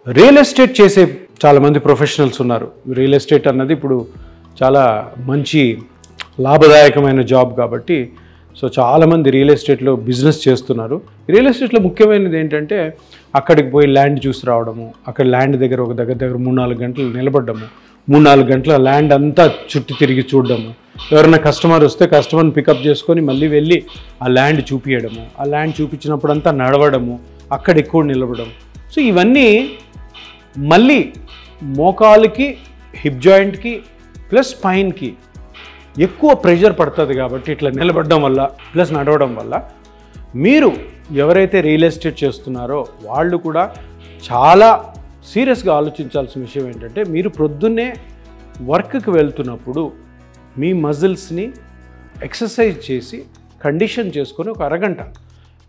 Real estate చేసే చాలామంది professionals ఉన్నారు. రియల్ ఎస్టేట్ అన్నది ఇప్పుడు చాలా మంచి లాభదాయకమైన జాబ్ కాబట్టి సో చాలామంది రియల్ ఎస్టేట్లో బిజినెస్ చేస్తున్నారు. రియల్ ఎస్టేట్లో ముఖ్యమైనది ఏంటంటే అక్కడికి పోయి ల్యాండ్ చూసి రావడము, అక్కడ ల్యాండ్ దగ్గర ఒక దగ్గర 3-4 గంటలు నిలబడ్డము, 3-4 గంటల ల్యాండ్ అంతా చుట్టి తిరిగి చూడడము, ఎవరైనా కస్టమర్ వస్తే కస్టమర్ని పికప్ చేసుకొని మళ్ళీ వెళ్ళి ఆ ల్యాండ్ చూపించడము, ఆ ల్యాండ్ చూపించినప్పుడు అంతా నడవడము, అక్కడ ఎక్కువ నిలబడము. సో ఇవన్నీ మళ్ళీ మోకాలుకి, హిప్ జాయింట్కి ప్లస్ స్పైన్కి ఎక్కువ ప్రెషర్ పడుతుంది కాబట్టి ఇట్లా నిలబడడం వల్ల ప్లస్ నడవడం వల్ల మీరు ఎవరైతే రియల్ ఎస్టేట్ చేస్తున్నారో వాళ్ళు కూడా చాలా సీరియస్గా ఆలోచించాల్సిన విషయం ఏంటంటే మీరు ప్రొద్దున్నే వర్క్కి వెళ్తున్నప్పుడు మీ మజిల్స్ని ఎక్సర్సైజ్ చేసి కండిషన్ చేసుకొని ఒక అరగంట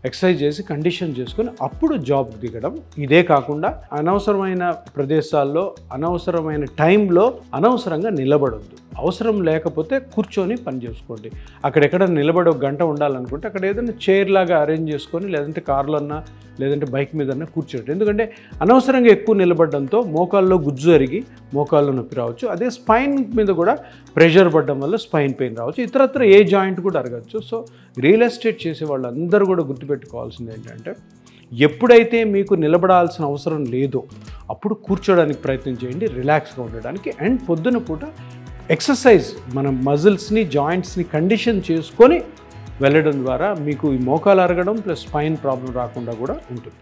ఎక్సర్సైజ్ చేసి కండిషన్ చేసుకొని అప్పుడు జాబ్ దిగడం. ఇదే కాకుండా అనవసరమైన ప్రదేశాల్లో అనవసరమైన టైంలో అనవసరంగా నిలబడొద్దు. అవసరం లేకపోతే కూర్చొని పని చేసుకోండి. అక్కడెక్కడ నిలబడి 1 గంట ఉండాలనుకుంటే అక్కడ ఏదైనా చైర్ లాగా అరేంజ్ చేసుకొని లేదంటే కార్లో అన్నా లేదంటే బైక్ మీద అన్నా కూర్చోండి. ఎందుకంటే అనవసరంగా ఎక్కువ నిలబడడంతో మోకాల్లో గుజ్జు అరిగి మోకాల్లో నొప్పి రావచ్చు. అదే స్పైన్ మీద కూడా ప్రెషర్ పడడం వల్ల స్పైన్ పెయిన్ రావచ్చు. ఇతరత్ర ఏ జాయింట్ కూడా అరగచ్చు. సో రియల్ ఎస్టేట్ చేసే వాళ్ళందరూ కూడా గుర్తుపెట్టుకోవాల్సింది ఏంటంటే ఎప్పుడైతే మీకు నిలబడాల్సిన అవసరం లేదో అప్పుడు కూర్చోడానికి ప్రయత్నం చేయండి, రిలాక్స్గా ఉండడానికి. అండ్ పొద్దున పూట ఎక్సర్సైజ్ మన మజిల్స్ని జాయింట్స్ని కండిషన్ చేసుకొని వెళ్ళడం ద్వారా మీకు ఈ మోకాలు అరగడం ప్లస్ స్పైన్ ప్రాబ్లం రాకుండా కూడా ఉంటుంది.